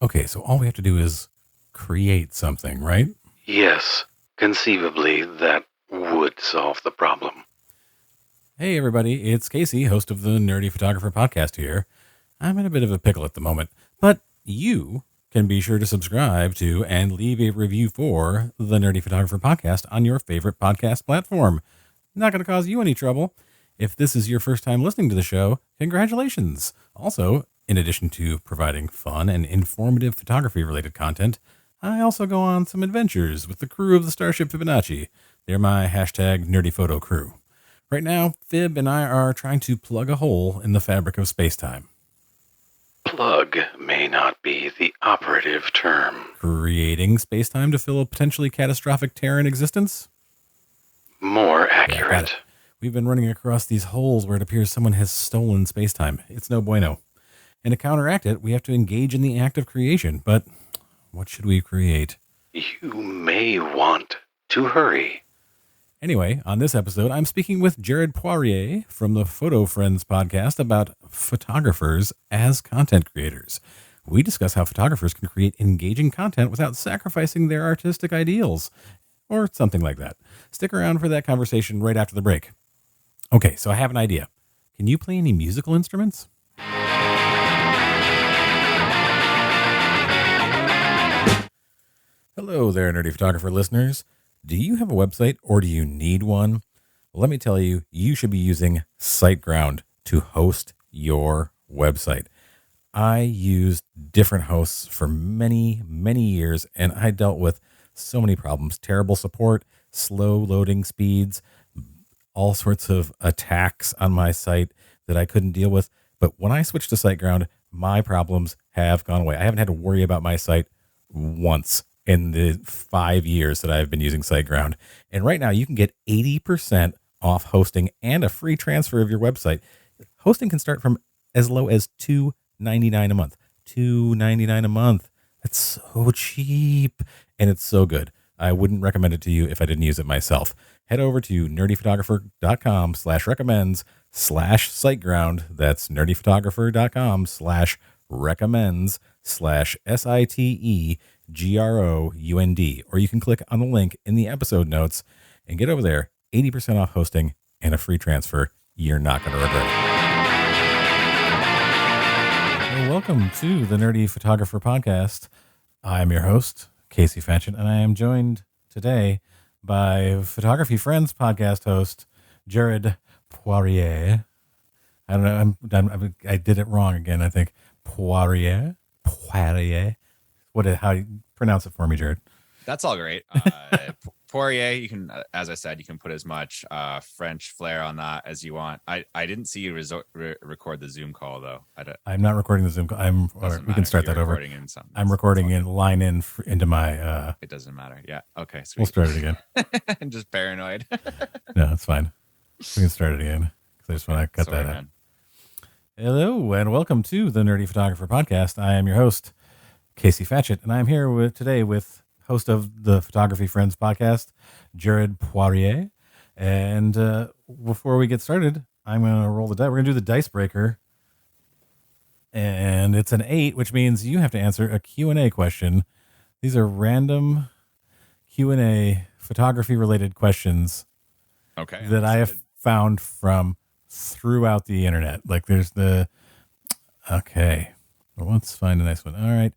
Okay, so all we have to do is create something, right? Yes, conceivably that would solve the problem. Hey, everybody, it's Casey, host of the Nerdy Photographer Podcast here. I'm in a bit of a pickle at the moment, but you can be sure to subscribe to and leave a review for the Nerdy Photographer Podcast on your favorite podcast platform. Not going to cause you any trouble. If this is your first time listening to the show, congratulations. Also, in addition to providing fun and informative photography-related content, I also go on some adventures with the crew of the Starship Fibonacci. They're my hashtag Nerdy Photo crew. Right now, Fib and I are trying to plug a hole in the fabric of space-time. Plug may not be the operative term. Creating space-time to fill a potentially catastrophic tear in existence? More Yeah, accurate. got it. We've been running across these holes where it appears someone has stolen space-time. It's no bueno. And to counteract it, we have to engage in the act of creation. But what should we create? You may want to hurry. Anyway, on this episode, I'm speaking with Jared Poirier from the Photo Friends podcast about photographers as content creators. We discuss how photographers can create engaging content without sacrificing their artistic ideals, or something like that. Stick around for that conversation right after the break. Okay, so I have an idea. Can you play any musical instruments? Hello there, Nerdy Photographer listeners. Do you have a website or do you need one? Well, let me tell you, you should be using SiteGround to host your website. I used different hosts for many, many years, and I dealt with so many problems. Terrible support, slow loading speeds, all sorts of attacks on my site that I couldn't deal with. But when I switched to SiteGround, my problems have gone away. I haven't had to worry about my site once in the 5 years that I've been using SiteGround. And right now you can get 80% off hosting and a free transfer of your website. Hosting can start from as low as $2.99 a month. $2.99 a month. That's so cheap. And it's so good. I wouldn't recommend it to you if I didn't use it myself. Head over to nerdyphotographer.com/recommends/SiteGround. That's nerdyphotographer.com/recommends/SiteGround. Or you can click on the link in the episode notes and get over there. 80% off hosting and a free transfer. You're not going to regret it. Well, welcome to the Nerdy Photographer Podcast. I'm your host, Casey Fatchett, and I am joined today by Photography Friends podcast host, Jared Poirier. I don't know, I did it wrong again, I think. Poirier. How do you pronounce it for me, Jared? That's all great. Poirier, you can, as I said, you can put as much French flair on that as you want. I didn't see you record the Zoom call, though. I'm not recording the Zoom call. We can start that over. I'm recording in line into my... It doesn't matter. Yeah. Okay. Sweet. We'll start it again. I'm just paranoid. No, it's fine. We can start it again because I just want to cut that out. Hello, and welcome to the Nerdy Photographer Podcast. I am your host, Casey Fatchett, and I'm here today with host of the Photography Friends podcast, Jared Poirier. And before we get started, I'm going to roll the dice. We're going to do the dice breaker. And it's an 8, which means you have to answer a Q&A question. These are random Q&A photography-related questions that I have found from throughout the internet. Like there's okay, well, let's find a nice one. All right.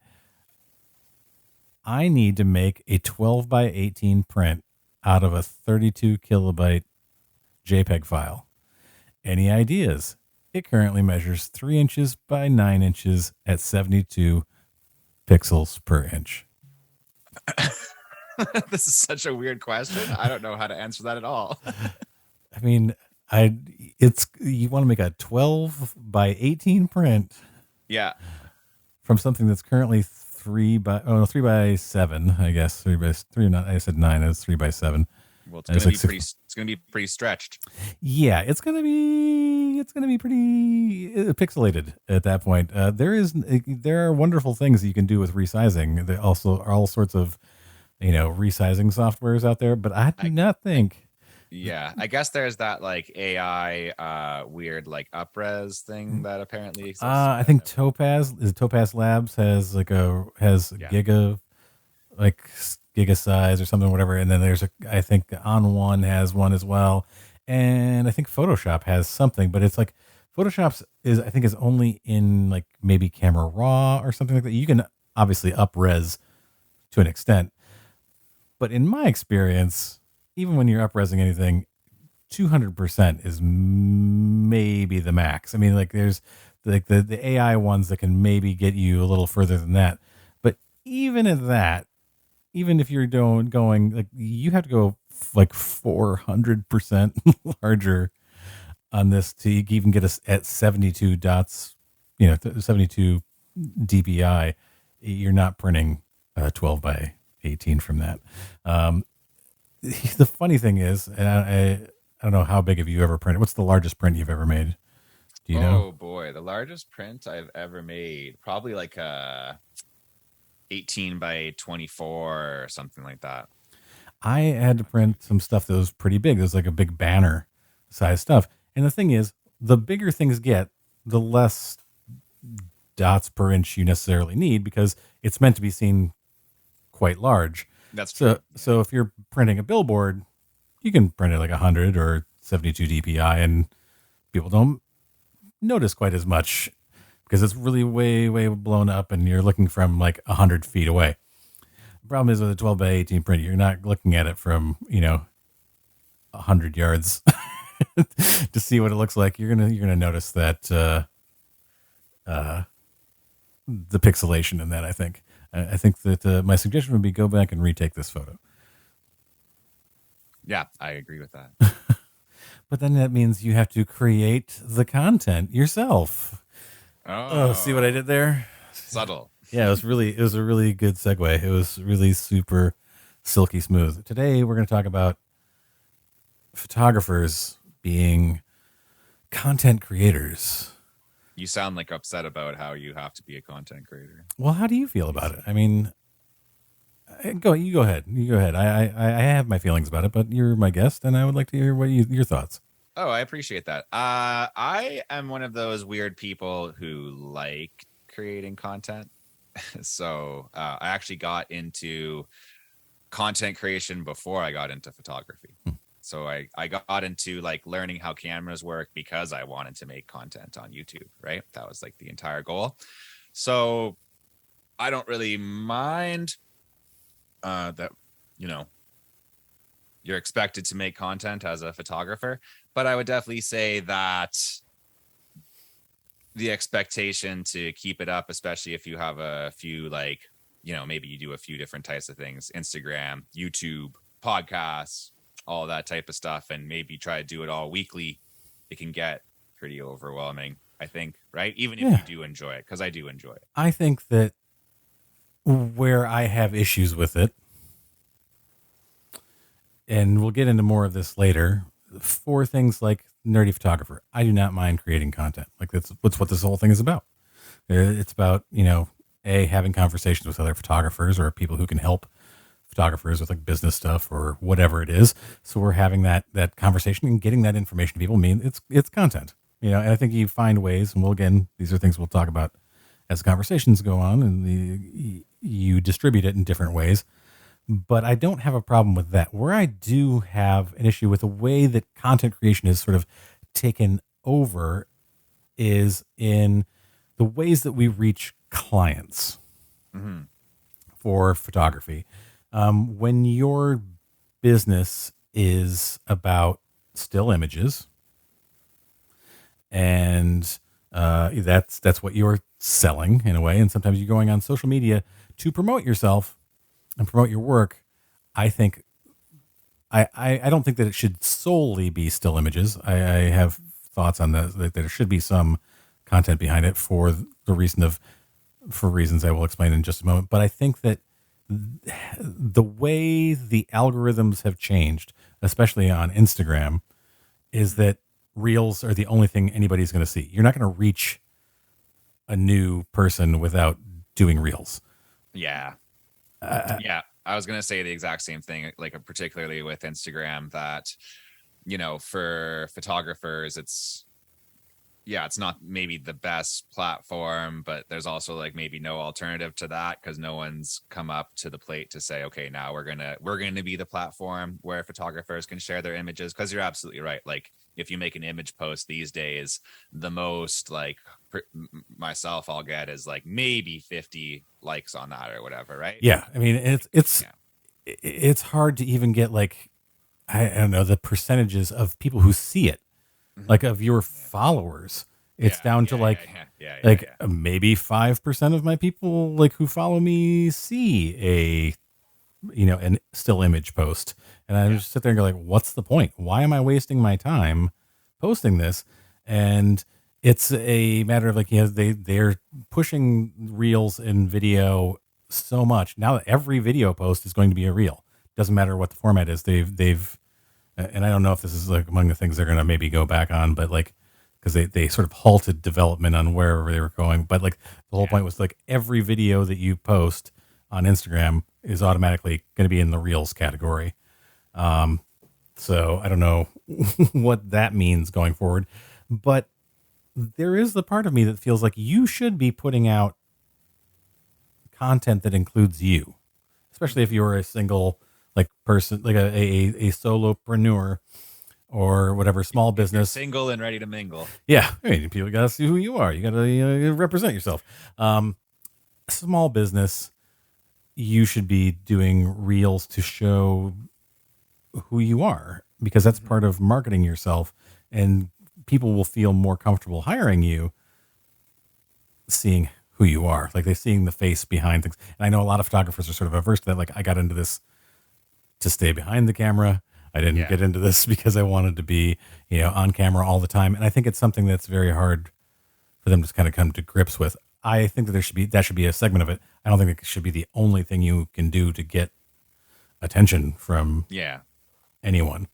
I need to make a 12 by 18 print out of a 32 kilobyte JPEG file. Any ideas? It currently measures 3 inches by 9 inches at 72 pixels per inch. This is such a weird question. I don't know how to answer that at all. I mean, you want to make a 12 by 18 print. Yeah. From something that's currently 3 by 7, I guess. 3 by 3, not, I said 9, it's 3 by 7. Well, it's going to be pretty stretched. Yeah, it's going to be pretty pixelated at that point. There are wonderful things that you can do with resizing. There also are all sorts of, resizing softwares out there, but I do not think Yeah, I guess there's that like AI weird like upres thing that apparently exists. I think Topaz Labs has Yeah. giga giga size or something, whatever. And then I think On One has one as well, and I think Photoshop has something, but it's like Photoshop's I think is only in like maybe Camera Raw or something like that. You can obviously up res to an extent, but in my experience, even when you're up resing anything, 200% is maybe the max. I mean, like there's like the AI ones that can maybe get you a little further than that, but even at that, even if you're going like you have to go like 400% larger on this to even get us at 72 dots, 72 dpi. You're not printing 12 by 18 from that. The funny thing is, and I don't know how big have you ever printed. What's the largest print you've ever made? Do you know? Oh boy, the largest print I've ever made, probably like a 18 by 24 or something like that. I had to print some stuff that was pretty big. It was like a big banner size stuff. And the thing is, the bigger things get, the less dots per inch you necessarily need because it's meant to be seen quite large. That's true. So if you're printing a billboard, you can print it like 100 or 72 DPI and people don't notice quite as much because it's really way, way blown up and you're looking from like 100 feet away. The problem is with a 12 by 18 print, you're not looking at it from, 100 yards to see what it looks like. You're gonna notice that the pixelation in that. I think that my suggestion would be go back and retake this photo. Yeah, I agree with that. But then that means you have to create the content yourself. Oh, see what I did there? Subtle. Yeah, it was a really good segue. It was really super silky smooth. Today we're going to talk about photographers being content creators. You sound like upset about how you have to be a content creator. Well, how do you feel about it? I mean, you go ahead. I have my feelings about it, but you're my guest, and I would like to hear your thoughts. Oh, I appreciate that. I am one of those weird people who like creating content. So I actually got into content creation before I got into photography. So I got into like learning how cameras work because I wanted to make content on YouTube, right? That was like the entire goal. So I don't really mind that, you're expected to make content as a photographer, but I would definitely say that the expectation to keep it up, especially if you have a few, like, maybe you do a few different types of things, Instagram, YouTube, podcasts, all that type of stuff, and maybe try to do it all weekly, it can get pretty overwhelming, I think, right? Even if you do enjoy it, because I do enjoy it. I think that where I have issues with it, and we'll get into more of this later, for things like nerdy photographer, I do not mind creating content. Like that's what this whole thing is about. It's about, having conversations with other photographers or people who can help photographers with like business stuff or whatever it is. So we're having that conversation and getting that information to people. I mean, it's content, and I think you find ways, and these are things we'll talk about as conversations go on, and you distribute it in different ways. But I don't have a problem with that. Where I do have an issue with the way that content creation is sort of taken over is in the ways that we reach clients for photography. When your business is about still images, and that's what you're selling in a way, and sometimes you're going on social media to promote yourself and promote your work, I think I don't think that it should solely be still images. I have thoughts on that there should be some content behind it for reasons I will explain in just a moment. But I think that the way the algorithms have changed, especially on Instagram, is that reels are the only thing anybody's going to see. You're not going to reach a new person without doing reels. Yeah. Yeah, I was going to say the exact same thing, like particularly with Instagram, that for photographers, it's not maybe the best platform, but there's also like maybe no alternative to that because no one's come up to the plate to say, okay, now we're gonna be the platform where photographers can share their images. Because you're absolutely right. Like if you make an image post these days, the most like myself I'll get is like maybe 50 likes on that or whatever, right? Yeah, I mean it's hard to even get like I don't know the percentages of people who see it. Like of your followers, it's down to like maybe 5% of my people like who follow me see a an still image post, and I just sit there and go like, what's the point? Why am I wasting my time posting this? And it's a matter of like they're pushing reels and video so much now that every video post is going to be a reel. Doesn't matter what the format is. They've and I don't know if this is like among the things they're going to maybe go back on, but like, because they sort of halted development on wherever they were going. But like the whole point was like every video that you post on Instagram is automatically going to be in the Reels category. So I don't know what that means going forward, but there is the part of me that feels like you should be putting out content that includes you, especially if you're a single like person, like a solopreneur or whatever, small business, single and ready to mingle. Yeah, I mean, people got to see who you are. You got to represent yourself. Small business, you should be doing reels to show who you are, because that's part of marketing yourself, and people will feel more comfortable hiring you seeing who you are, like they're seeing the face behind things. And I know a lot of photographers are sort of averse to that. Like I got into this to stay behind the camera. I didn't get into this because I wanted to be, on camera all the time. And I think it's something that's very hard for them to kind of come to grips with. I think that that should be a segment of it. I don't think it should be the only thing you can do to get attention from anyone.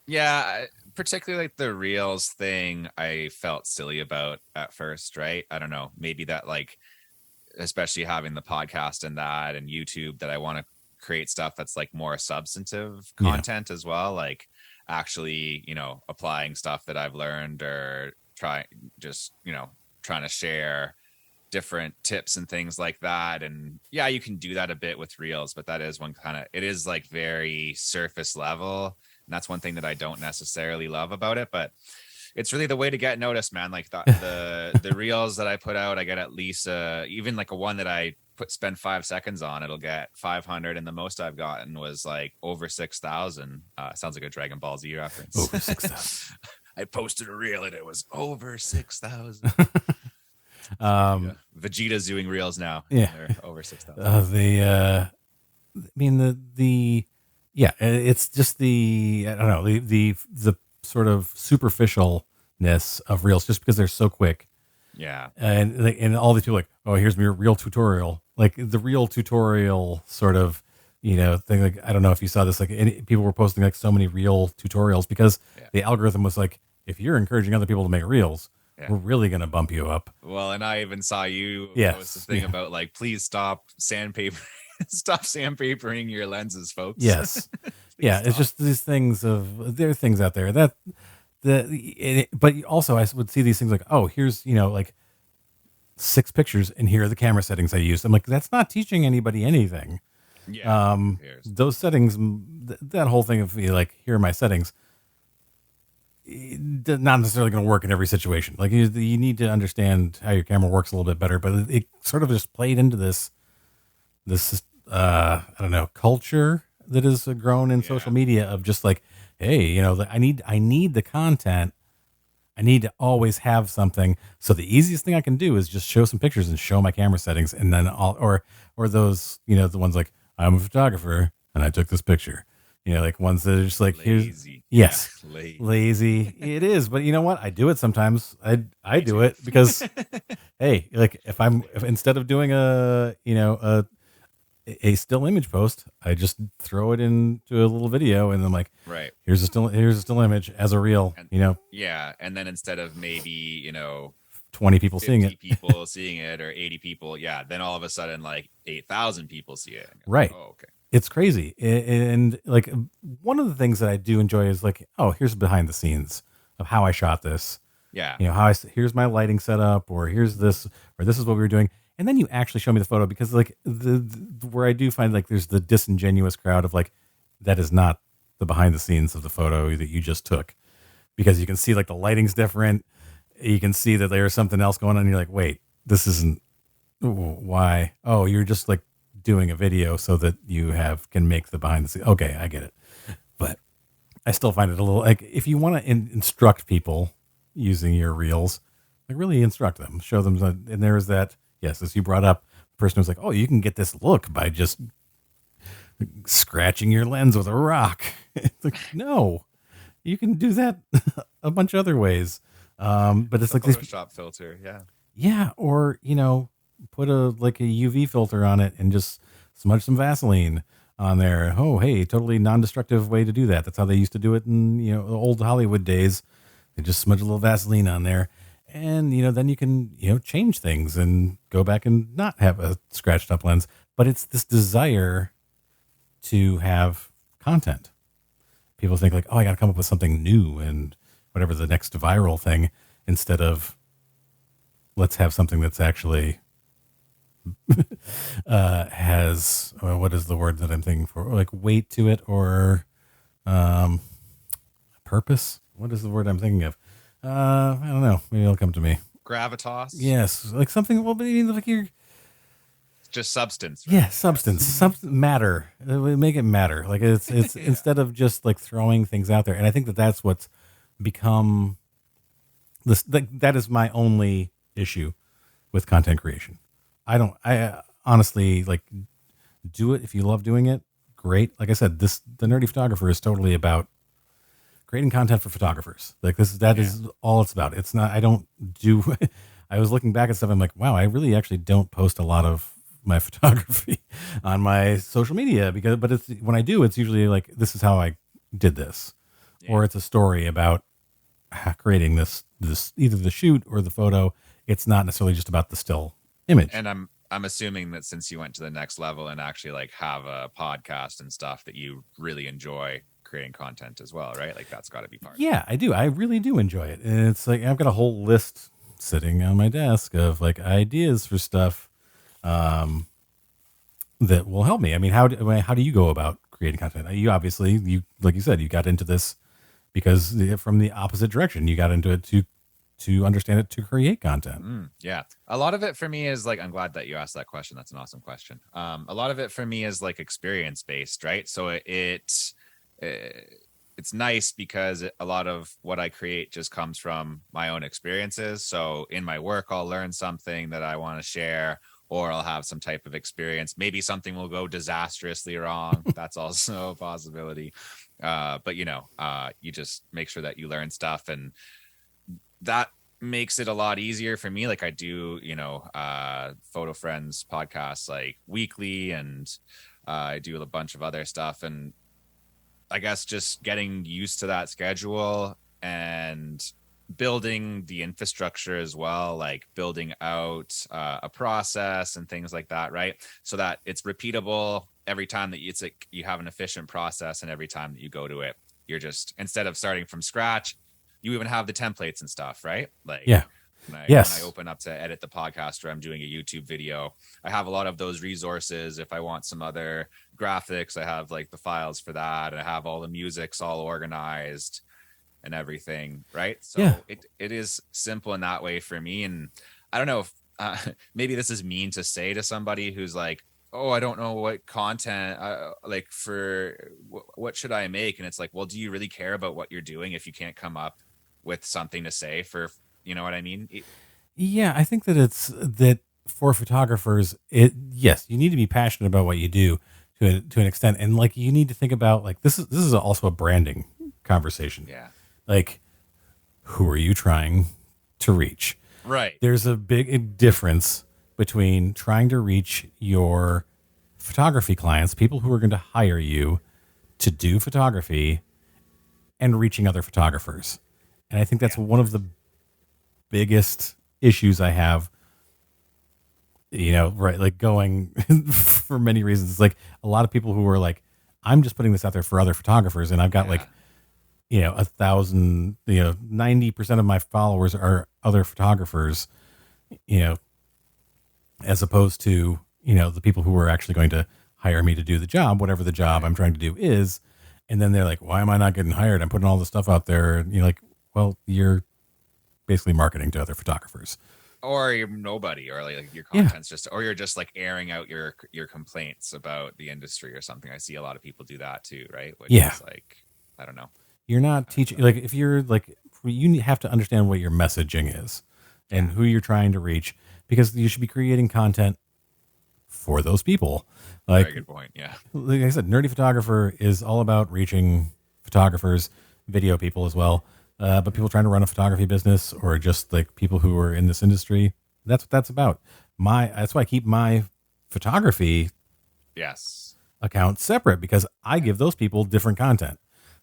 Yeah, particularly like the Reels thing, I felt silly about at first, right? I don't know, maybe that like, especially having the podcast and that and YouTube, that I want to create stuff that's like more substantive content as well, like actually applying stuff that I've learned, or trying to share different tips and things like that. And you can do that a bit with Reels, but that is it is like very surface level, and that's one thing that I don't necessarily love about it, but it's really the way to get noticed, man. Like the Reels that I put out, I get at least even like a one that I spend 5 seconds on, it'll get 500, and the most I've gotten was like over 6,000. Sounds like a Dragon Ball Z reference. Over 6,000. I posted a reel and it was over 6,000. Vegeta's doing reels now. Yeah, they're over 6,000. It's just the I don't know the sort of superficialness of reels, just because they're so quick. Yeah, and all these people are like, oh, here's your real tutorial, like the real tutorial sort of thing. Like I don't know if you saw this, like people were posting like so many real tutorials because the algorithm was like, if you're encouraging other people to make reels, we're really gonna bump you up. Well, and I even saw you post a thing about like, please stop sandpapering your lenses, folks. Yes. Stop. It's just these things there are things out there that but also I would see these things like, oh, here's like 6 pictures and here are the camera settings I used. I'm like, that's not teaching anybody anything. Those settings, that whole thing of like, here are my settings, not necessarily going to work in every situation. Like you need to understand how your camera works a little bit better, but it sort of just played into this I don't know, culture that has grown in social media of just like, hey, I need the content. I need to always have something. So the easiest thing I can do is just show some pictures and show my camera settings. And then or those, the ones like, I'm a photographer and I took this picture, like ones that are just like, lazy. Lazy. It is. But you know what? I do it sometimes. I do it because, hey, like if instead of doing a still image post, I just throw it into a little video, and I'm like, right, here's a still image as a reel, and, and then instead of maybe 20 people seeing it, or 80 people, then all of a sudden like 8,000 people see it. Right. Oh, okay. It's crazy. And like one of the things that I do enjoy is like, oh, here's behind the scenes of how I shot this. Yeah. You know, here's my lighting setup, or here's this, or this is what we were doing. And then you actually show me the photo, because like the where I do find like there's the disingenuous crowd of like, that is not the behind the scenes of the photo that you just took, because you can see like the lighting's different. You can see that there's something else going on. And you're like, wait, this isn't why. Oh, you're just like doing a video so that you can make the behind the scenes. Okay, I get it. But I still find it a little like, if you want to instruct people using your reels, like really instruct them, show them. And there's that, yes, as you brought up, the person was like, oh, you can get this look by just scratching your lens with a rock. It's like, no, you can do that a bunch of other ways. But it's like this Photoshop filter. Yeah. Yeah. Or, put a UV filter on it and just smudge some Vaseline on there. Oh, hey, totally non-destructive way to do that. That's how they used to do it in, the old Hollywood days. They just smudge a little Vaseline on there. And, then you can, change things and go back and not have a scratched up lens. But it's this desire to have content. People think like, oh, I got to come up with something new and whatever the next viral thing, instead of let's have something that's actually has, what is the word that I'm thinking for? Like weight to it, or purpose. What is the word I'm thinking of? I don't know. Maybe it'll come to me. Gravitas. Yes, like something. Well, but like you're just substance. Right? Yeah, substance, matter. We make it matter. Like it's yeah. Instead of just like throwing things out there. And I think that that's what's become this. That is my only issue with content creation. I honestly like, do it if you love doing it. Great. Like I said, the Nerdy Photographer is totally about creating content for photographers. Like that is all it's about. It's not, I don't do, I was looking back at stuff. I'm like, wow, I really actually don't post a lot of my photography on my social media, but it's, when I do, it's usually like, this is how I did this, or it's a story about creating this, either the shoot or the photo. It's not necessarily just about the still image. And I'm assuming that since you went to the next level and actually like have a podcast and stuff, that you really enjoy creating content as well, right? Like that's got to be part. Yeah, I do. I really do enjoy it. And it's like, I've got a whole list sitting on my desk of like ideas for stuff that will help me. I mean, how do you go about creating content? You obviously, like you said, you got into this because from the opposite direction, you got into it to understand it, to create content. Yeah. A lot of it for me is like, I'm glad that you asked that question. That's an awesome question. A lot of it for me is like experience based, right? So it's nice because a lot of what I create just comes from my own experiences. So in my work, I'll learn something that I want to share, or I'll have some type of experience. Maybe something will go disastrously wrong. That's also a possibility. But you just make sure that you learn stuff, and that makes it a lot easier for me. Like I do, Photo Friends podcasts like weekly, and I do a bunch of other stuff. And I guess just getting used to that schedule and building the infrastructure as well, like building out a process and things like that, right? So that it's repeatable every time that it's like you have an efficient process, and every time that you go to it, you're just, instead of starting from scratch, you even have the templates and stuff, right? Like, when I open up to edit the podcast, or I'm doing a YouTube video, I have a lot of those resources. If I want some other graphics, I have like the files for that. I have all the musics all organized and everything, right? So it is simple in that way for me. And I don't know if maybe this is mean to say to somebody who's like, oh, I don't know what content, like for what should I make? And it's like, well, do you really care about what you're doing if you can't come up with something to say for, you know what I mean? Yeah, I think that it's that for photographers, yes, you need to be passionate about what you do to an extent, and like you need to think about like this is also a branding conversation. Yeah, like who are you trying to reach? Right. There's a big difference between trying to reach your photography clients, people who are going to hire you to do photography, and reaching other photographers. And I think that's one of the biggest issues I have right, like going for many reasons. It's like a lot of people who are like, I'm just putting this out there for other photographers, and I've got like, 1,000, 90% of my followers are other photographers, you know, as opposed to, the people who are actually going to hire me to do the job, whatever the job I'm trying to do is. And then they're like, why am I not getting hired? I'm putting all this stuff out there. And you're like, well, you're basically marketing to other photographers. Or you're nobody, or like your content's just, or you're just like airing out your complaints about the industry or something. I see a lot of people do that too, right? Which is like, I don't know. You're not teaching, like, if you're like, you have to understand what your messaging is and who you're trying to reach, because you should be creating content for those people. Like, very good point. Yeah. Like I said, Nerdy Photographer is all about reaching photographers, video people as well. But people trying to run a photography business, or just like people who are in this industry, that's what that's about. That's why I keep my photography account separate, because I give those people different content.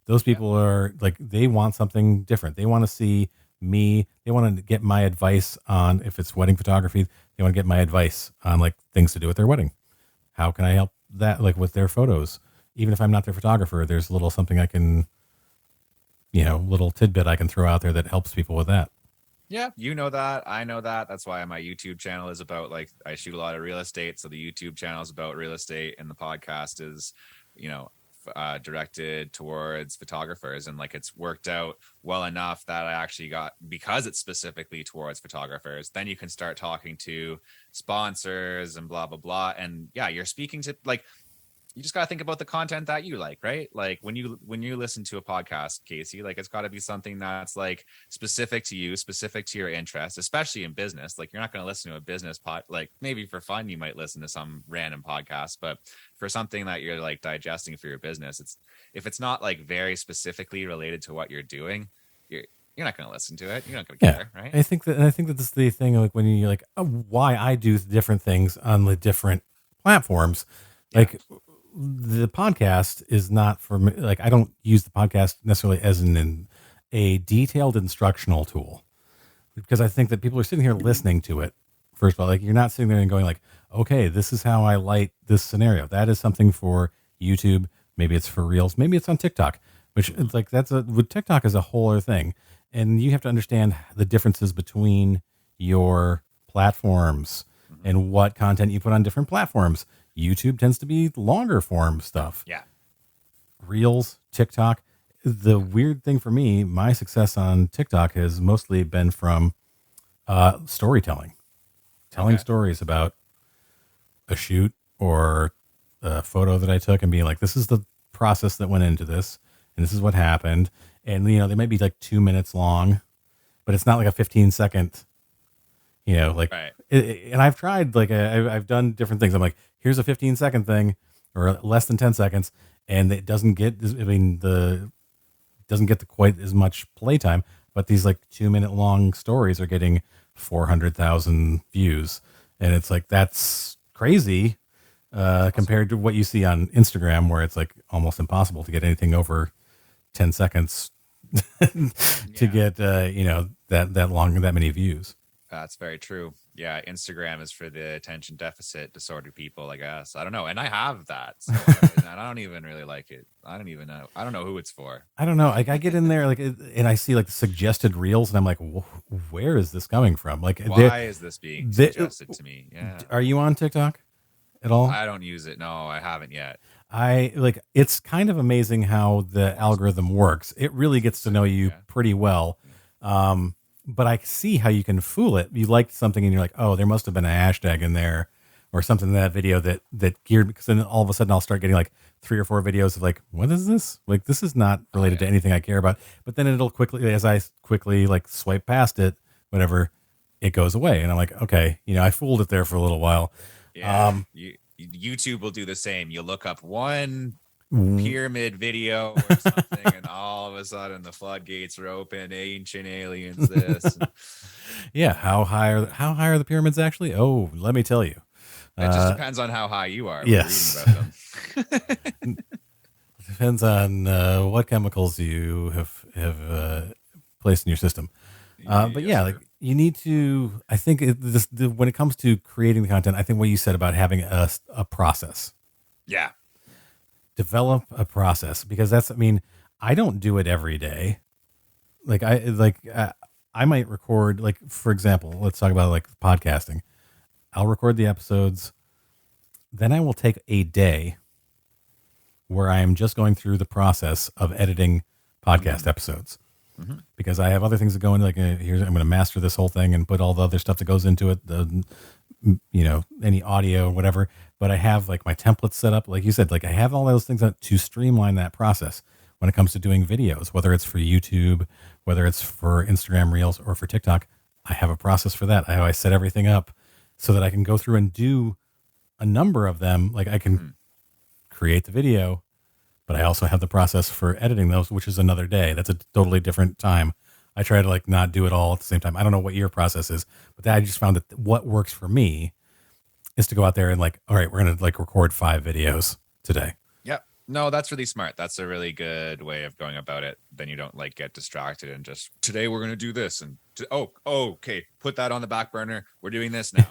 Those people are like, they want something different. They want to see me. They want to get my advice on, if it's wedding photography, they want to get my advice on like things to do at their wedding. How can I help that, like with their photos? Even if I'm not their photographer, there's a little something I can, little tidbit I can throw out there that helps people with that. Yeah, you know that. I know that. That's why my YouTube channel is about, like, I shoot a lot of real estate. So the YouTube channel is about real estate, and the podcast is, directed towards photographers. And like, it's worked out well enough that I actually got, because it's specifically towards photographers, then you can start talking to sponsors and blah, blah, blah. And yeah, you're speaking to, like, you just got to think about the content that you like, right? Like when you listen to a podcast, Casey, like it's got to be something that's like specific to you, specific to your interest, especially in business. Like you're not going to listen to a business pod, like maybe for fun, you might listen to some random podcast, but for something that you're like digesting for your business, if it's not like very specifically related to what you're doing, you're not going to listen to it. You're not going to care, right? I think that this is the thing, like when you like, why I do different things on the different platforms, like the podcast is not for me. Like I don't use the podcast necessarily as a detailed instructional tool, because I think that people are sitting here listening to it. First of all, like you're not sitting there and going like, okay, this is how I light this scenario. That is something for YouTube. Maybe it's for Reels. Maybe it's on TikTok, which is like, with TikTok is a whole other thing. And you have to understand the differences between your platforms and what content you put on different platforms. YouTube tends to be longer form stuff. Yeah. Reels, TikTok. The weird thing for me, my success on TikTok has mostly been from storytelling. Telling stories about a shoot or a photo that I took and being like, this is the process that went into this, and this is what happened. And, they might be like 2 minutes long, but it's not like a 15-second, Right. And I've tried, like, I've done different things. I'm like, here's a 15-second thing, or less than 10 seconds, and it doesn't get, doesn't get quite as much playtime, but these like 2 minute long stories are getting 400,000 views. And it's like, that's crazy compared to what you see on Instagram, where it's like almost impossible to get anything over 10 seconds to get, that long, that many views. That's very true. Yeah, Instagram is for the attention deficit disorder people, I guess. I don't know. And I have that. So I don't even really like it. I don't even know. I don't know who it's for. I don't know. Like I get in there like, and I see like the suggested reels, and I'm like, where is this coming from? Like, why is this being suggested to me? Yeah. Are you on TikTok at all? I don't use it. No, I haven't yet. It's kind of amazing how the algorithm works. It really gets to know you pretty well. But I see how you can fool it. You liked something and you're like, oh, there must have been a hashtag in there or something in that video that geared, because then all of a sudden I'll start getting like 3 or 4 videos of like, what is this? Like, this is not related to anything I care about. But then it'll quickly, as I quickly like swipe past it, whatever, it goes away. And I'm like, okay, I fooled it there for a little while. Yeah. YouTube will do the same. You look up one pyramid video or something, and all of a sudden the floodgates are open. Ancient aliens, this. Yeah, how high are the pyramids actually? Oh, let me tell you. It just depends on how high you are. Yes, reading about them. Depends on what chemicals you have placed in your system. But yeah, like you need to. I think when it comes to creating the content, I think what you said about having a process, Yeah. develop a process, because that's. I mean, I don't do it every day. Like I might record, like, for example, let's talk about like podcasting. I'll record the episodes, then I will take a day where I am just going through the process of editing podcast episodes. Because I have other things that go into, like, here's, I'm going to master this whole thing and put all the other stuff that goes into it, any audio or whatever. But I have like my templates set up, like you said, like I have all those things to streamline that process when it comes to doing videos, whether it's for YouTube, whether it's for Instagram Reels or for TikTok. I have a process for that. I set everything up so that I can go through and do a number of them. Like I can create the video, but I also have the process for editing those, which is another day. That's a totally different time. I try to like not do it all at the same time. I don't know what your process is, but I just found that what works for me is to go out there and like, all right, we're going to like record 5 videos today. Yep. No, that's really smart. That's a really good way of going about it. Then you don't like get distracted and just, today we're going to do this. And okay. Put that on the back burner. We're doing this now.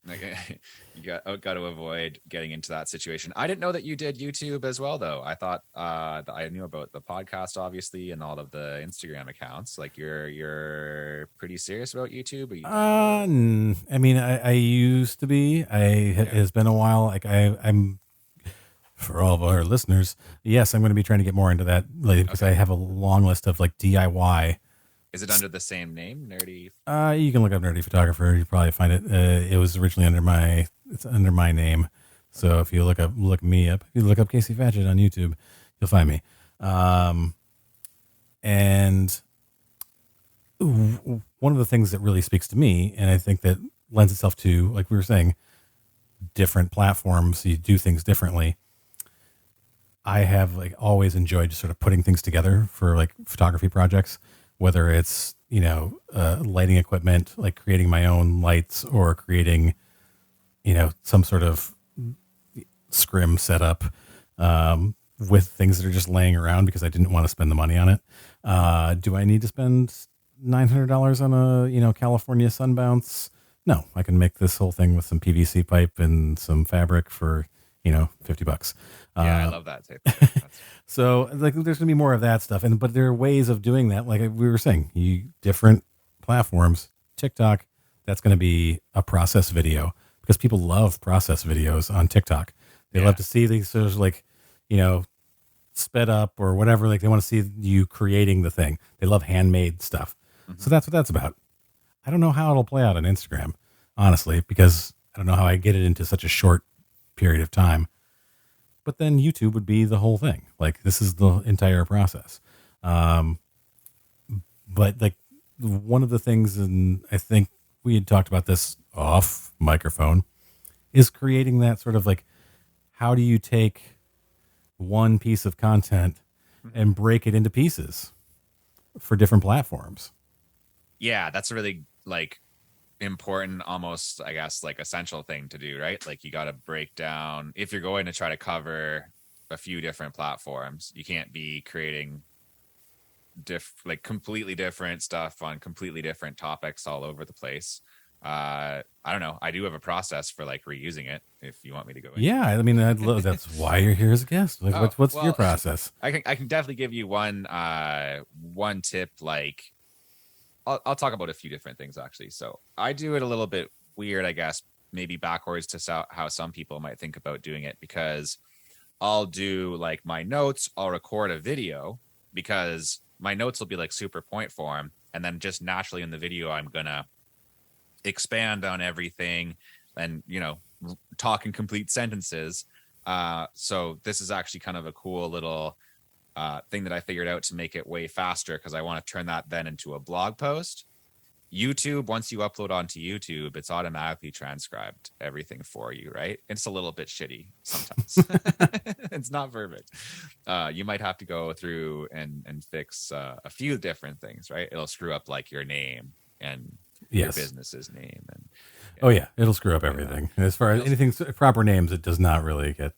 Like, you got to avoid getting into that situation. I didn't know that you did YouTube as well, though. I thought I knew about the podcast, obviously, and all of the Instagram accounts. Like you're pretty serious about YouTube. I mean, I used to be. It has been a while. Like I'm for all of our listeners. Yes, I'm going to be trying to get more into that later because I have a long list of like DIY. Is it under the same name, Nerdy? You can look up Nerdy Photographer. You probably find it. It was originally under my name. So if you look me up, if you look up Casey Fatchett on YouTube, you'll find me. And one of the things that really speaks to me, and I think that lends itself to, like we were saying, different platforms, you do things differently. I have like always enjoyed just sort of putting things together for like photography projects, whether it's, lighting equipment, like creating my own lights or creating, some sort of scrim setup with things that are just laying around because I didn't want to spend the money on it. Do I need to spend $900 on a, California sunbounce? No, I can make this whole thing with some PVC pipe and some fabric for, $50. Yeah, I love that too. So like, there's gonna be more of that stuff. But there are ways of doing that. Like we were saying, different platforms, TikTok, that's going to be a process video because people love process videos on TikTok. They love to see these sort of like, sped up or whatever. Like they want to see you creating the thing. They love handmade stuff. So that's what that's about. I don't know how it'll play out on Instagram, honestly, because I don't know how I get it into such a short period of time. But then YouTube would be the whole thing. Like this is the entire process. But like one of the things, and I think we had talked about this off microphone, is creating that sort of like, how do you take one piece of content and break it into pieces for different platforms? Yeah, that's a really like important, almost, I guess, like essential thing to do, right? Like you got to break down, if you're going to try to cover a few different platforms, you can't be creating like completely different stuff on completely different topics all over the place. I don't know. I do have a process for like reusing it if you want me to go in. Yeah, I mean, that's why you're here as a guest. Like, what's your process? I can definitely give you one tip. Like I'll talk about a few different things actually. So I do it a little bit weird, I guess, maybe backwards to how some people might think about doing it, because I'll do like my notes, I'll record a video because my notes will be like super point form. And then just naturally in the video, I'm going to expand on everything and, talk in complete sentences. So this is actually kind of a cool little thing that I figured out to make it way faster, because I want to turn that then into a blog post. YouTube, once you upload onto YouTube, it's automatically transcribed everything for you, right? It's a little bit shitty sometimes. It's not perfect. You might have to go through and fix a few different things, right? It'll screw up like your name and your business's name. And it'll screw up everything. As far as anything proper names, it does not really get.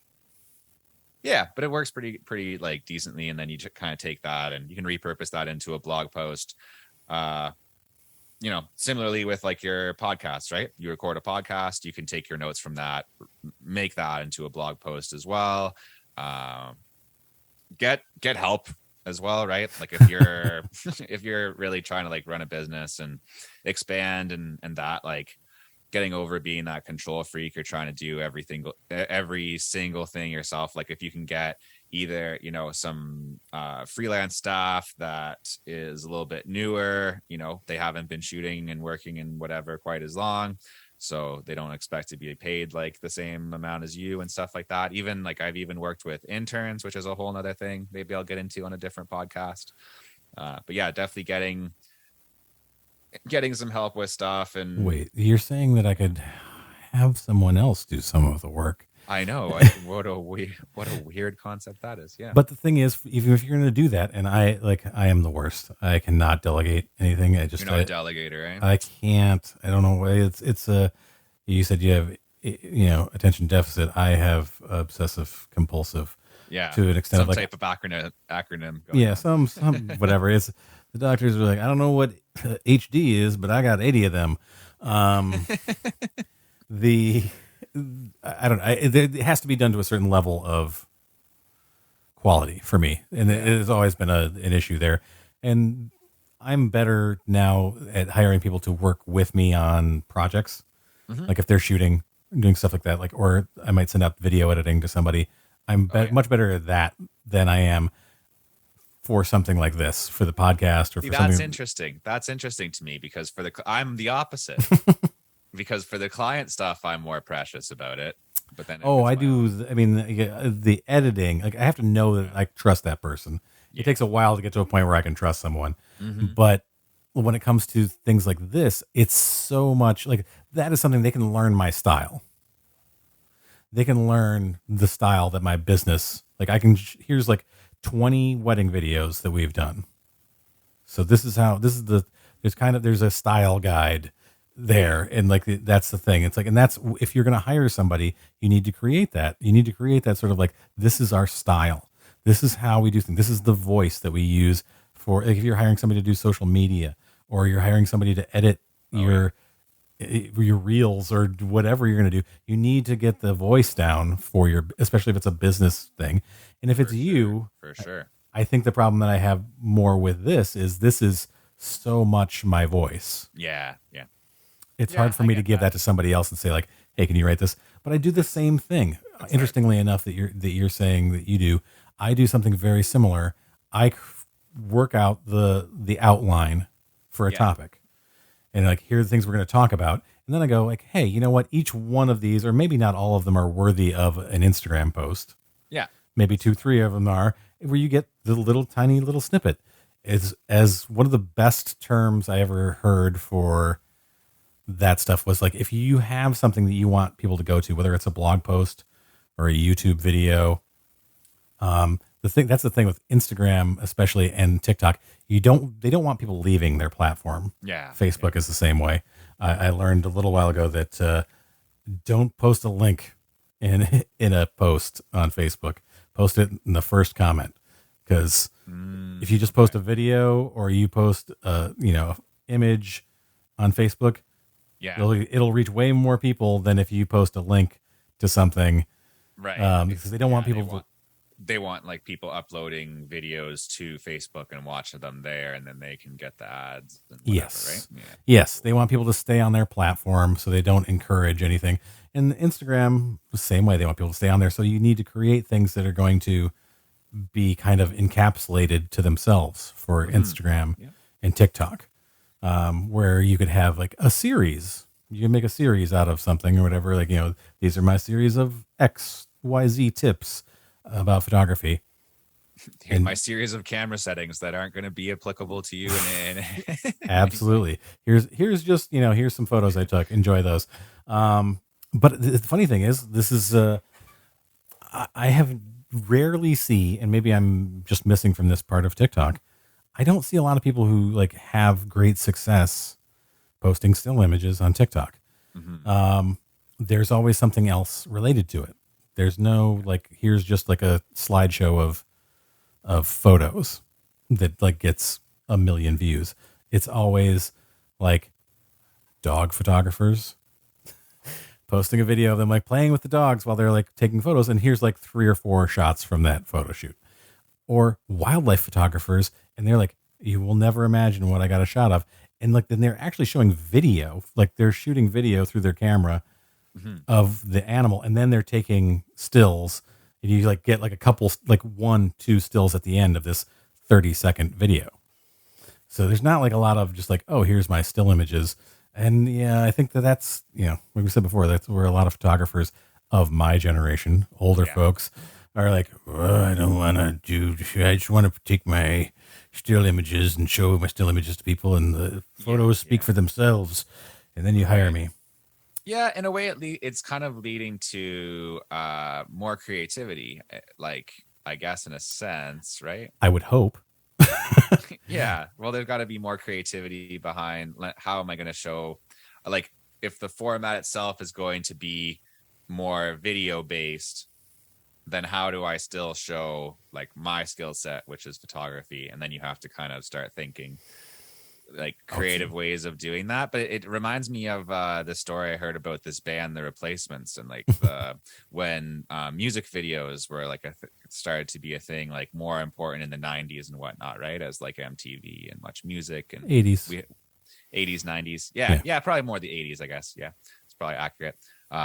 Yeah, but it works pretty like decently, and then you kind of take that and you can repurpose that into a blog post. similarly with like your podcast, right? You record a podcast, you can take your notes from that, make that into a blog post as well. Get help as well, right? Like if you're if you're really trying to like run a business and expand and that, like getting over being that control freak, you're trying to do every single thing yourself. Like if you can get either some freelance staff that is a little bit newer, they haven't been shooting and working and whatever quite as long, so they don't expect to be paid like the same amount as you and stuff like that. Even like I've even worked with interns, which is a whole nother thing maybe I'll get into on a different podcast. But yeah, definitely getting some help with stuff. And wait, you're saying that I could have someone else do some of the work? I know. What a weird concept that is. Yeah. But the thing is, even if you're going to do that, and I am the worst. I cannot delegate anything. You're not a delegator, right? I can't. I don't know why. It's a. You said you have attention deficit. I have obsessive compulsive. Yeah. To an extent, some of type of acronym. Yeah. On. Some whatever. It's the doctors are like, I don't know what HD is, but I got 80 of them. I don't know. It has to be done to a certain level of quality for me. And it has always been an issue there. And I'm better now at hiring people to work with me on projects. Mm-hmm. Like if they're shooting, doing stuff like that, or I might send out video editing to somebody. I'm much better at that than I am for something like this, for the podcast or for something. That's interesting. That's interesting to me because I'm the opposite. Because for the client stuff, I'm more precious about it. But then, I do. I mean, the editing, like I have to know that I trust that person. Yeah. It takes a while to get to a point where I can trust someone. Mm-hmm. But when it comes to things like this, it's so much like that is something they can learn my style. They can learn the style that my business, like here's like 20 wedding videos that we've done. So there's a style guide there, and like that's the thing. It's like, and that's if you're going to hire somebody, you need to create that. You need to create that sort of like, this is our style. This is how we do things. This is the voice that we use for, like if you're hiring somebody to do social media, or you're hiring somebody to edit your reels or whatever you're going to do, you need to get the voice down for especially if it's a business thing. And if it's you, for sure. I think the problem that I have more with this is so much my voice. Yeah. Yeah. It's hard for me to give that to somebody else and say like, hey, can you write this? But I do the same thing. That's interestingly enough that you're saying that you do. I do something very similar. I work out the outline for a topic. And like, here are the things we're going to talk about. And then I go like, hey, you know what? Each one of these, or maybe not all of them, are worthy of an Instagram post. Yeah. Maybe 2-3 of them are, where you get the tiny little snippet. As one of the best terms I ever heard for that stuff was like, if you have something that you want people to go to, whether it's a blog post or a YouTube video, that's the thing with Instagram, especially, and TikTok, they don't want people leaving their platform. Yeah. Facebook is the same way. I learned a little while ago that, don't post a link in a post on Facebook, post it in the first comment. Cause if you just post a video or you post image on Facebook, it'll reach way more people than if you post a link to something, right? Because they don't want people. They want like people uploading videos to Facebook and watching them there, and then they can get the ads. And whatever, yes, right? Yeah. Yes, they want people to stay on their platform, so they don't encourage anything. And Instagram, the same way, they want people to stay on there. So you need to create things that are going to be kind of encapsulated to themselves for Instagram and TikTok. Where you could have like a series. You can make a series out of something or whatever. Like, these are my series of XYZ tips about photography. Here's my series of camera settings that aren't going to be applicable to you. Absolutely. Here's just, here's some photos I took. Enjoy those. But the funny thing is, this is, I have rarely see, and maybe I'm just missing from this part of TikTok, I don't see a lot of people who like have great success posting still images on TikTok. Mm-hmm. There's always something else related to it. There's no like, here's just like a slideshow of photos that like gets 1 million views. It's always like dog photographers posting a video of them like playing with the dogs while they're like taking photos. And here's like 3 or 4 shots from that photo shoot. Or wildlife photographers. And they're like, you will never imagine what I got a shot of. And like, then they're actually showing video, like they're shooting video through their camera of the animal. And then they're taking stills, and you like get like a couple, like 1-2 stills at the end of this 30-second video. So there's not like a lot of just like, oh, here's my still images. And yeah, I think that's, like we said before, that's where a lot of photographers of my generation, older folks, are like, I don't want to do, I just want to take my still images and show my still images to people, and the photos speak for themselves. And then you hire me. Yeah, in a way, it's kind of leading to more creativity, like, I guess, in a sense, right? I would hope. Yeah, well, there's got to be more creativity behind how am I going to show, like, if the format itself is going to be more video based, then how do I still show like my skill set, which is photography? And then you have to kind of start thinking like creative ways of doing that. But it reminds me of the story I heard about this band, The Replacements, and like when music videos were like started to be a thing, like more important in the 90s and whatnot, right? As like MTV and Much Music and 80s, 90s. Yeah, probably more the 80s, I guess. Yeah, it's probably accurate.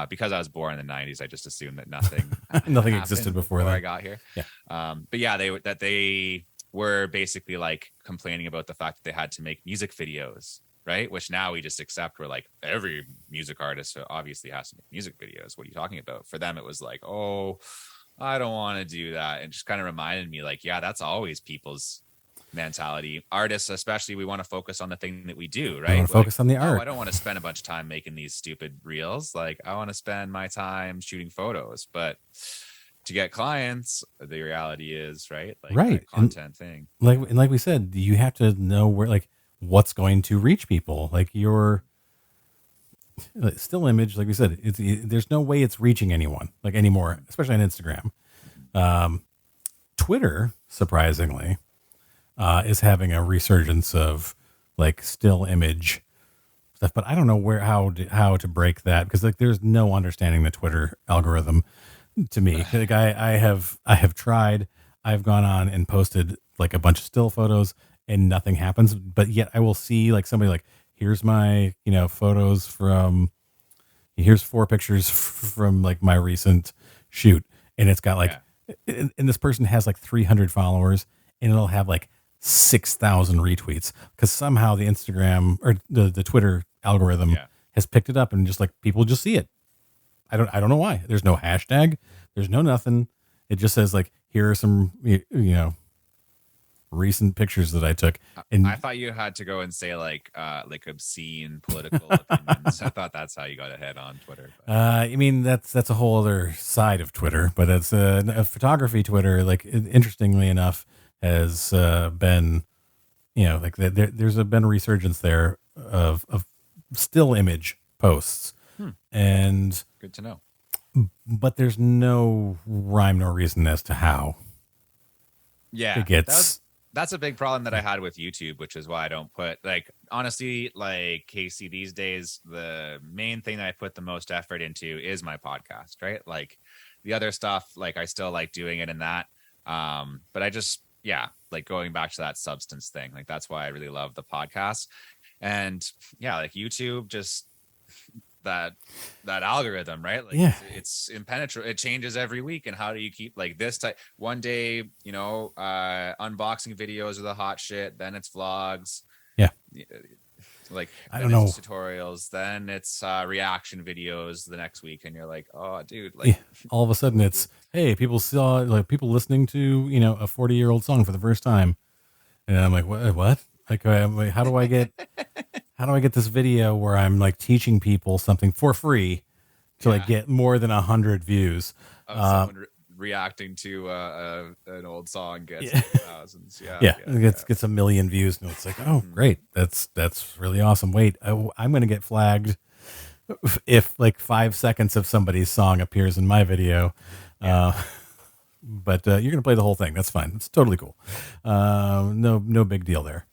Because I was born in the 90s, I just assumed that nothing existed before that. I got here. Yeah. But yeah, they were basically like complaining about the fact that they had to make music videos, right? Which now we just accept. We're like, every music artist obviously has to make music videos. What are you talking about? For them, it was like, oh, I don't want to do that. And just kind of reminded me like, yeah, that's always people's mentality. Artists especially, we want to focus on the thing that we do, right? Focus on the art. I don't want to spend a bunch of time making these stupid reels. Like, I want to spend my time shooting photos. But to get clients, the reality is, right, like right, content thing, like we said, you have to know where, like, what's going to reach people. Like your still image, like we said, there's no way it's reaching anyone like anymore, especially on Instagram. Twitter, surprisingly, is having a resurgence of like still image stuff, but I don't know how to break that, because like there's no understanding the Twitter algorithm to me. Like I have tried, I've gone on and posted like a bunch of still photos and nothing happens, but yet I will see like somebody like, here's my, photos from, here's 4 pictures from like my recent shoot. And it's got like, and this person has like 300 followers, and it'll have like 6,000 retweets, because somehow the Instagram or the Twitter algorithm has picked it up, and just like people just see it. I don't know why. There's no hashtag. There's no nothing. It just says like, here are some, recent pictures that I took. And I thought you had to go and say like obscene political opinions. I thought that's how you got ahead on Twitter. I mean, that's a whole other side of Twitter, but it's a photography Twitter. Like, interestingly enough, has been, like there's been a resurgence there of still image posts, and good to know. But there's no rhyme nor reason as to how. Yeah, it gets. That's a big problem that I had with YouTube, which is why I don't put, like, honestly, like, Casey, these days, the main thing that I put the most effort into is my podcast, right? Like, the other stuff, like, I still like doing it in that. But I just, like, going back to that substance thing, like, that's why I really love the podcast. And like YouTube, just that algorithm, right? Like, it's impenetrable. It changes every week. And how do you keep like this type? One day, unboxing videos are the hot shit. Then it's vlogs. Yeah. Like, I don't know, tutorials. Then it's reaction videos the next week, and you're like, oh, dude, like, all of a sudden it's, hey, people people listening to a 40-year-old song for the first time, and I'm like, what? Like, how do I get this video where I'm like teaching people something for free to like get more than 100 views? Someone reacting to an old song gets thousands. It gets 1 million views, and it's like, oh, great, that's really awesome. Wait, I'm going to get flagged if like 5 seconds of somebody's song appears in my video. But you're going to play the whole thing. That's fine. It's totally cool. No big deal there.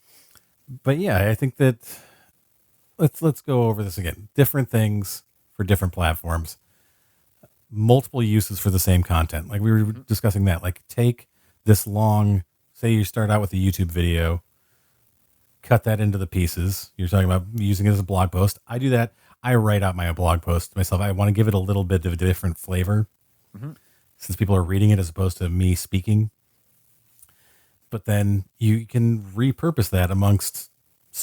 But yeah, I think that let's go over this again. Different things for different platforms, multiple uses for the same content. Like we were discussing that. Like take this long, say you start out with a YouTube video, cut that into the pieces. You're talking about using it as a blog post. I do that. I write out my blog post myself. I want to give it a little bit of a different flavor since people are reading it as opposed to me speaking. But then you can repurpose that amongst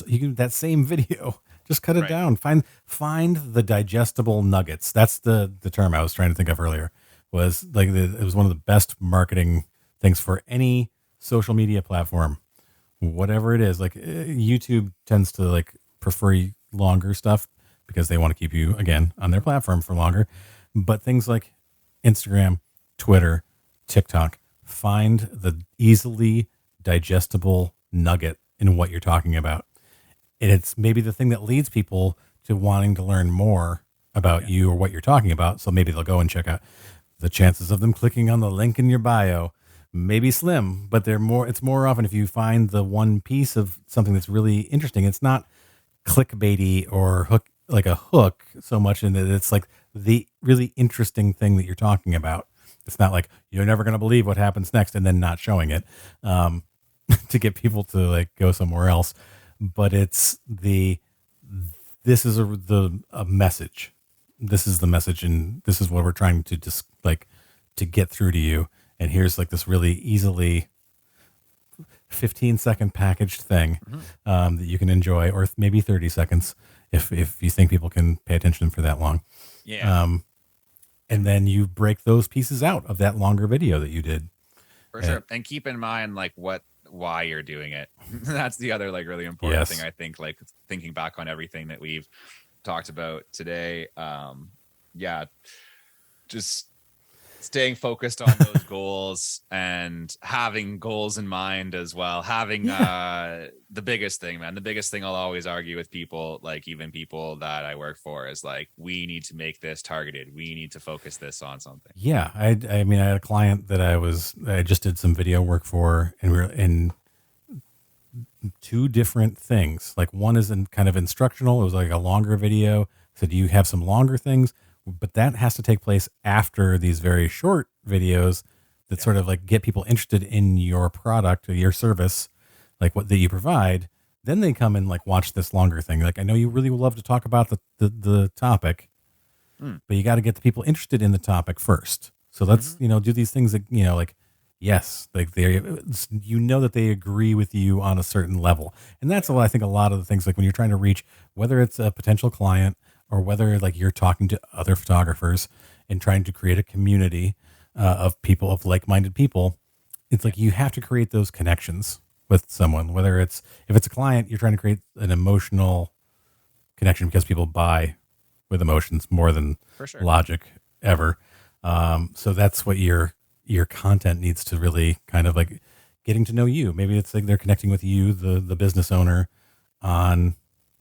that same video. Just cut it down. Find the digestible nuggets. That's the term I was trying to think of earlier. Was like it was one of the best marketing things for any social media platform, whatever it is. Like YouTube tends to like prefer longer stuff because they want to keep you again on their platform for longer. But things like Instagram, Twitter, TikTok, find the easily digestible nugget in what you're talking about. And it's maybe the thing that leads people to wanting to learn more about you or what you're talking about. So maybe they'll go and check out. The chances of them clicking on the link in your bio may be slim, but it's more often if you find the one piece of something that's really interesting. It's not clickbaity or hook so much in that it's like the really interesting thing that you're talking about. It's not like you're never going to believe what happens next and then not showing it to get people to like go somewhere else. But it's this is a message. This is the message, and this is what we're trying to just like to get through to you. And here's like this really easily 15-second packaged thing that you can enjoy, or maybe 30 seconds if you think people can pay attention for that long. Yeah. And then you break those pieces out of that longer video that you did. For sure. And keep in mind like why you're doing it. That's the other like really important thing, I think, like thinking back on everything that we've talked about today. Just staying focused on those goals and having goals in mind as well. Having the biggest thing, man, the biggest thing I'll always argue with people, like even people that I work for, is like, we need to make this targeted. We need to focus this on something. Yeah. I mean, I had a client that I just did some video work for, and we're in two different things. Like one is kind of instructional. It was like a longer video. So do you have some longer things? But that has to take place after these very short videos that sort of like get people interested in your product or your service, like what that you provide. Then they come and like watch this longer thing. Like, I know you really would love to talk about the topic, but you got to get the people interested in the topic first. So let's, do these things that, like, yes, like that they agree with you on a certain level. And that's I think a lot of the things, like when you're trying to reach, whether it's a potential client or whether like you're talking to other photographers and trying to create a community of people, of like-minded people, it's like you have to create those connections with someone. Whether if it's a client, you're trying to create an emotional connection because people buy with emotions more than logic ever. So that's what your content needs to really kind of like getting to know you. Maybe it's like they're connecting with you, the business owner, on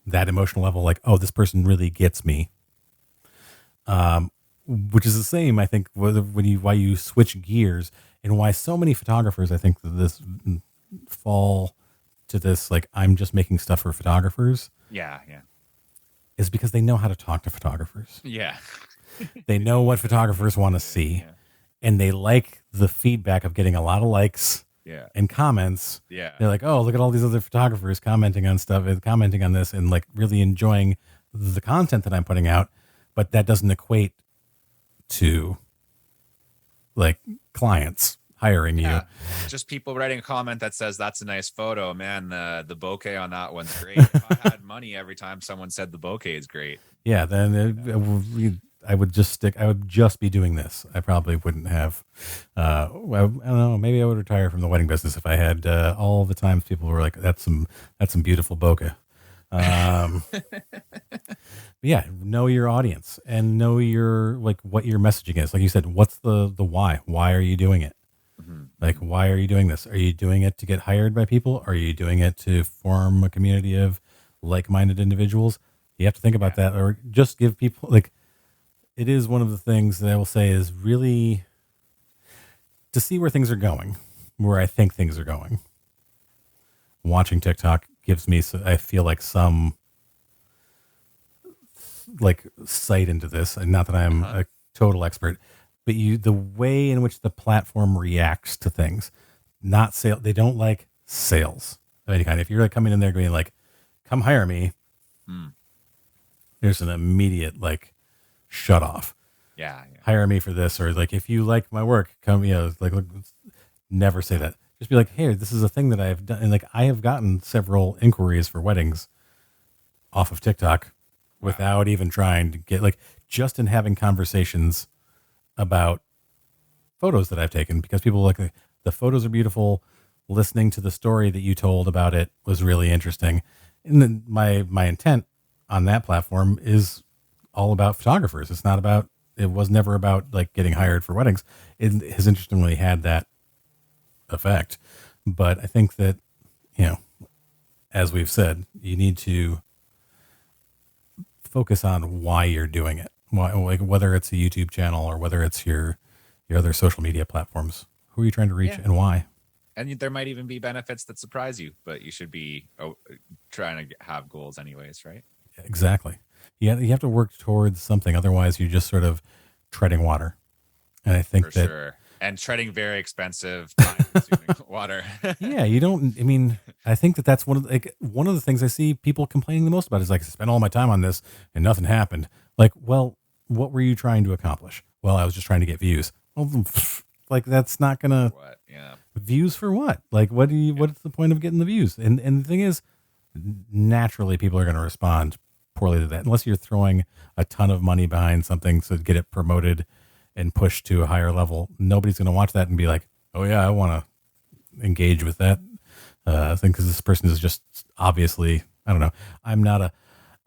that emotional level, like, oh, this person really gets me. Which is the same, I think, why you switch gears and why so many photographers, I think, this fall to this, like, I'm just making stuff for photographers. Yeah. Is because they know how to talk to photographers. Yeah. They know what photographers want to see, and they like the feedback of getting a lot of likes. And comments. They're like, oh, look at all these other photographers commenting on stuff and commenting on this and like really enjoying the content that I'm putting out. But that doesn't equate to like clients hiring you. Just people writing a comment that says, that's a nice photo, man. The bokeh on that one's great. If I had money every time someone said the bokeh is great. Yeah. Then I would just be doing this. I probably wouldn't have, I don't know, maybe I would retire from the wedding business if I had all the times people were like, that's some beautiful bokeh. Yeah, know your audience and know like what your messaging is. Like you said, what's the why? Why are you doing it? Like, why are you doing this? Are you doing it to get hired by people? Are you doing it to form a community of like-minded individuals? You have to think about that, or just give people like, it is one of the things that I will say is really to see where things are going, where I think things are going. Watching TikTok gives me, I feel like some like sight into this, and not that I'm a total expert, but the way in which the platform reacts to things, not sale. They don't like sales of any kind. If you're like coming in there going like, "Come hire me," there's an immediate like shut off. Yeah. Hire me for this, or like if you like my work, come. Like look, never say that. Just be like, "Hey, this is a thing that I've done," and like I have gotten several inquiries for weddings off of TikTok without even trying to get like just in having conversations about photos that I've taken, because people like the photos are beautiful. Listening to the story that you told about it was really interesting. And then my intent on that platform is all about photographers. It was never about like getting hired for weddings. It has interestingly had that effect. But I think that, as we've said, you need to focus on why you're doing it. Why, like whether it's a YouTube channel or whether it's your other social media platforms. Who are you trying to reach and why? And there might even be benefits that surprise you, but you should be trying to have goals anyways, right? Exactly. You have to work towards something. Otherwise, you're just sort of treading water. And I think sure. And treading very expensive, time-consuming water. Yeah, you don't. I mean, I think that's one of the things I see people complaining the most about is like, I spent all my time on this and nothing happened. Like, well, what were you trying to accomplish? Well, I was just trying to get views. Well, like that's not gonna. What? Yeah. Views for what? Like, what's the point of getting the views? And the thing is, naturally, people are going to respond poorly to that unless you're throwing a ton of money behind something to get it promoted and pushed to a higher level. Nobody's going to watch that and be like, oh yeah, I want to engage with that thing, because this person is just obviously, I don't know. I am not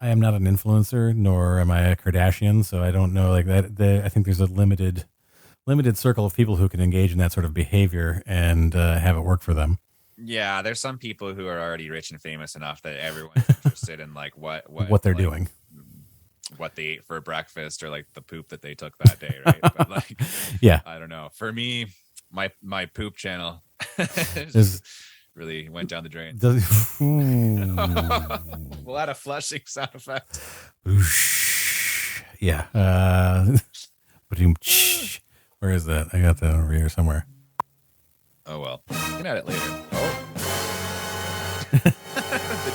an influencer, nor am I a Kardashian, so I don't know like that. I think there's a limited circle of people who can engage in that sort of behavior and have it work for them. Yeah, there's some people who are already rich and famous enough that everyone's interested in like what they're doing, what they ate for breakfast, or like the poop that they took that day, right? But like, yeah, I don't know. For me, my poop channel really went down the drain. We'll add a flushing sound effect. Yeah. Where is that? I got that over here somewhere. Oh well, you can add it later. Oh, the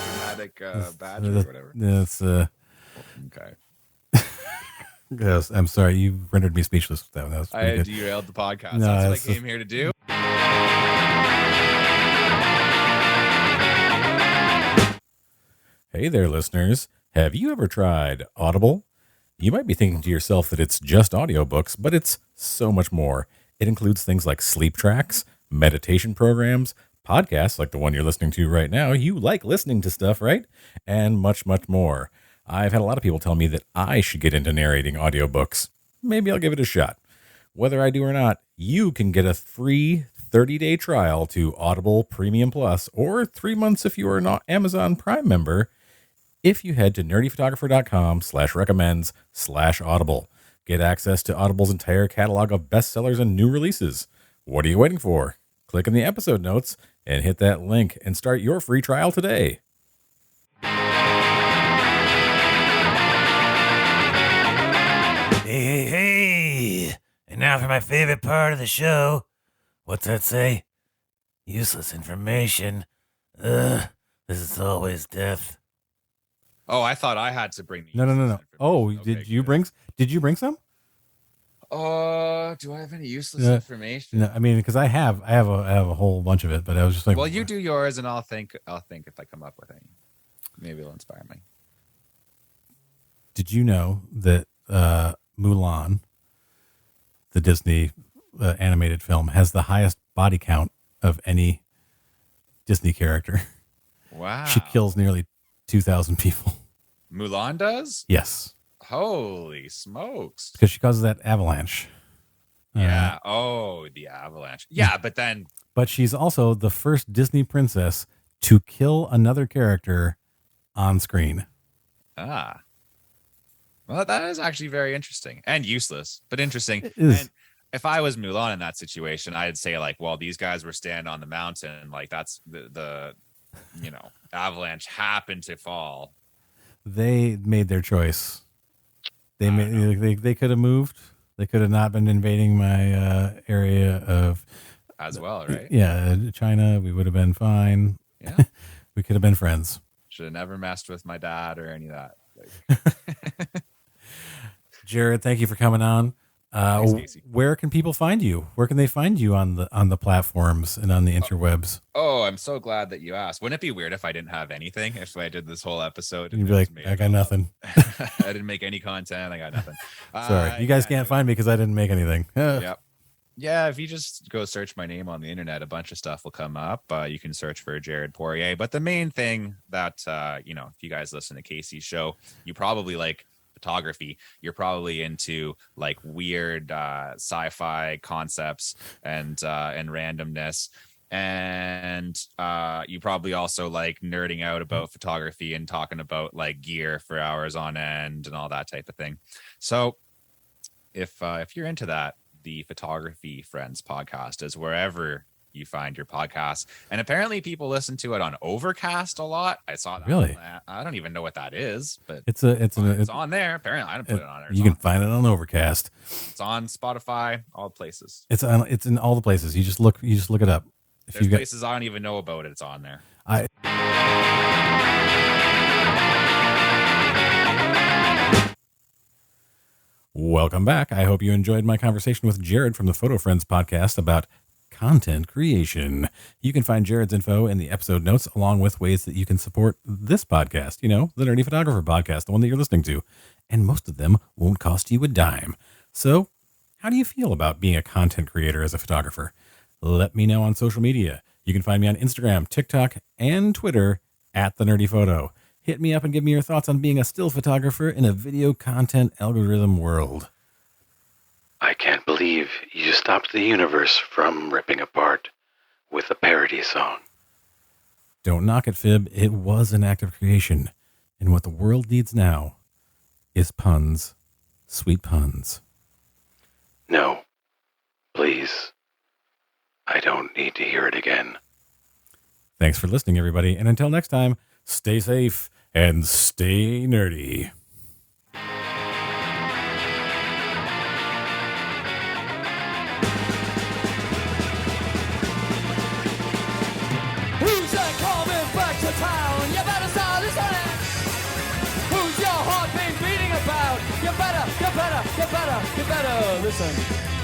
dramatic badge or whatever. That's okay. Yes, I'm sorry. You rendered me speechless with that one. That was I good. derailed the podcast. No, that's what I came here to do. Hey there, listeners. Have you ever tried Audible? You might be thinking to yourself that it's just audiobooks, but it's so much more. It includes things like sleep tracks, meditation programs, podcasts like the one you're listening to right now. You like listening to stuff, right? And much, much more. I've had a lot of people tell me that I should get into narrating audiobooks. Maybe I'll give it a shot. Whether I do or not, you can get a free 30-day trial to Audible Premium Plus, or 3 months if you are an Amazon Prime member, if you head to nerdyphotographer.com/recommends/audible. Get access to Audible's entire catalog of bestsellers and new releases. What are you waiting for? Click in the episode notes and hit that link and start your free trial today. Hey. And now for my favorite part of the show. What's that say? Useless information. This is always death. Oh, I thought I had to bring the No. Oh, okay, did you bring some? Do I have any useless information? No, I mean, because I have a whole bunch of it, but I was just like, well, you do yours, and I'll think if I come up with any. Maybe it'll inspire me. Did you know that Mulan, the Disney animated film, has the highest body count of any Disney character? Wow. She kills nearly 2,000 people. Mulan does? Yes. Holy smokes. Because she causes that avalanche. Yeah. The avalanche. Yeah, But she's also the first Disney princess to kill another character on screen. Ah. Well, that is actually very interesting and useless, but interesting. It is. And if I was Mulan in that situation, I'd say like, well, these guys were standing on the mountain. Like that's the avalanche happened to fall. They made their choice They could have moved. They could have not been invading my area of as well, right? Yeah, China. We would have been fine. Yeah. We could have been friends. Should have never messed with my dad or any of that. Jared, thank you for coming on. Thanks, Casey. Where can people find you? Where can they find you on the platforms and on the interwebs? Oh, I'm so glad that you asked. Wouldn't it be weird if I didn't have anything? If I did this whole episode, You'd be like, I got nothing. I didn't make any content. I got nothing. Sorry, you guys can't find me because I didn't make anything. Yep. Yeah, if you just go search my name on the internet, a bunch of stuff will come up. You can search for Jared Poirier. But the main thing that, if you guys listen to Casey's show, you probably like photography. You're probably into like weird sci-fi concepts and randomness. And you probably also like nerding out about photography and talking about like gear for hours on end and all that type of thing. So if you're into that, the Photography Friends podcast is wherever you find your podcasts. And apparently people listen to it on Overcast a lot. I saw that. Really? I don't even know what that is, but it's on there. Apparently I didn't put it on there. You can find it on Overcast. It's on Spotify, all places. It's in all the places. You just look it up. There's places I don't even know about it. It's on there. Welcome back. I hope you enjoyed my conversation with Jared from the Photo Friends podcast about content creation. You can find Jared's info in the episode notes, along with ways that you can support this podcast, the Nerdy Photographer podcast, the one that you're listening to. And most of them won't cost you a dime. So how do you feel about being a content creator as a photographer? Let me know on social media. You can find me on Instagram, TikTok, and Twitter at The Nerdy Photo. Hit me up and give me your thoughts on being a still photographer in a video content algorithm world. I can't believe you stopped the universe from ripping apart with a parody song. Don't knock it, Fib. It was an act of creation. And what the world needs now is puns. Sweet puns. No. Please. I don't need to hear it again. Thanks for listening, everybody. And until next time, stay safe and stay nerdy. Who's that coming back to town? You better start listening. Who's your heart been beating about? You better listen.